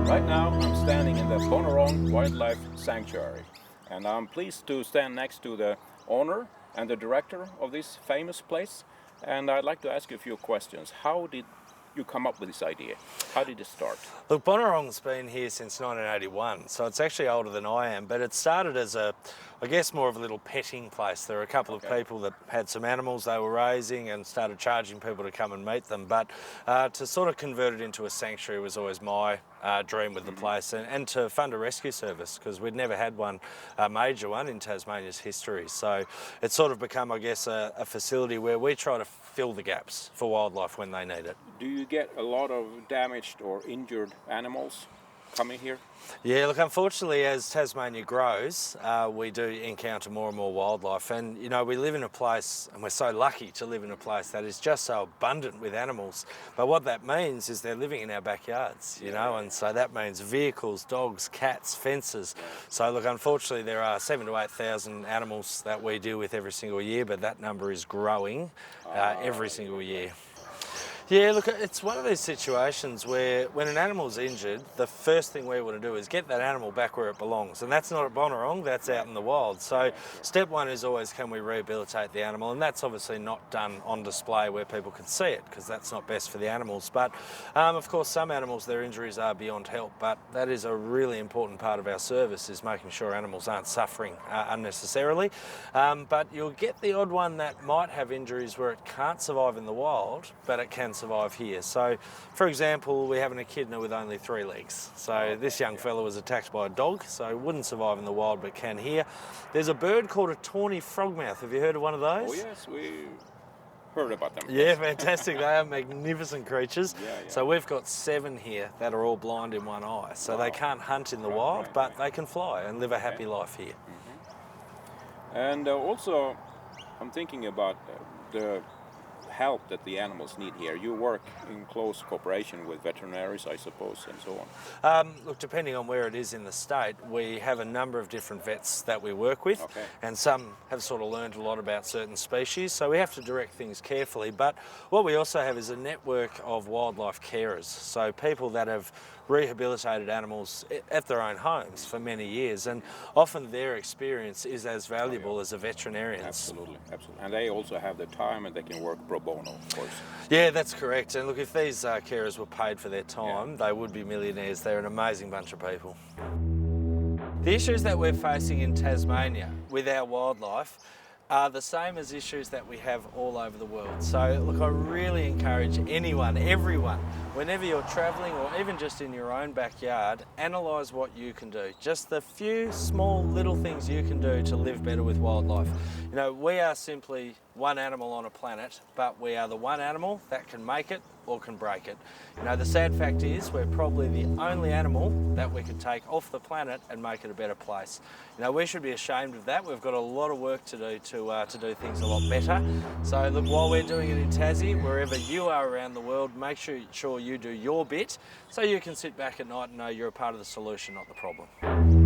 Right now I'm standing in the Bonorong Wildlife Sanctuary, and I'm pleased to stand next to the owner and the director of this famous place, and I'd like to ask you a few questions. How did you come up with this idea? How did it start? Look, Bonorong's been here since 1981, so it's actually older than I am, but it started as I guess more of a little petting place. There were a couple of people that had some animals they were raising and started charging people to come and meet them, but to sort of convert it into a sanctuary was always my dream with the place, and to fund a rescue service, because we'd never had one, a major one in Tasmania's history. So it's sort of become, I guess, a facility where we try to fill the gaps for wildlife when they need it. Do you get a lot of damaged or injured animals coming here? Yeah, look, unfortunately, as Tasmania grows, we do encounter more and more wildlife, and you know, we live in a place, and we're so lucky to live in a place that is just so abundant with animals. But what that means is they're living in our backyards, you know, and so that means vehicles, dogs, cats, fences. So look, unfortunately, there are 7,000 to 8,000 animals that we deal with every single year, but that number is growing every single year. Yeah, look, it's one of these situations where when an animal's injured, the first thing we want to do is get that animal back where it belongs. And that's not at Bonorong, that's out in the wild. So step one is always, can we rehabilitate the animal? And that's obviously not done on display where people can see it, because that's not best for the animals. But of course, some animals, their injuries are beyond help. But that is a really important part of our service, is making sure animals aren't suffering unnecessarily. But you'll get the odd one that might have injuries where it can't survive in the wild, but it can survive here. So, for example, we have an echidna with only 3 legs. So this young fella was attacked by a dog, so wouldn't survive in the wild but can here. There's a bird called a tawny frogmouth. Have you heard of one of those? Oh yes, we heard about them. Yeah, fantastic. They are magnificent creatures. So we've got 7 here that are all blind in one eye. So they can't hunt in the wild, but they can fly and live a happy life here. And also, I'm thinking about the help that the animals need here. You work in close cooperation with veterinaries, I suppose, and so on. Look, depending on where it is in the state, we have a number of different vets that we work with, and some have sort of learned a lot about certain species, so we have to direct things carefully. But what we also have is a network of wildlife carers, so people that have rehabilitated animals at their own homes for many years, and often their experience is as valuable as a veterinarian's. Absolutely, absolutely. And they also have the time, and they can work pro bono, of course. Yeah, that's correct. And look, if these carers were paid for their time, they would be millionaires. They're an amazing bunch of people. The issues that we're facing in Tasmania with our wildlife are the same as issues that we have all over the world. So look, I really encourage anyone, everyone, whenever you're travelling or even just in your own backyard, analyse what you can do. Just the few small little things you can do to live better with wildlife. You know, we are simply one animal on a planet, but we are the one animal that can make it or can break it. You know, the sad fact is we're probably the only animal that we could take off the planet and make it a better place. You know, we should be ashamed of that. We've got a lot of work to do to do things a lot better. So look, while we're doing it in Tassie, wherever you are around the world, make sure you do your bit so you can sit back at night and know you're a part of the solution, not the problem.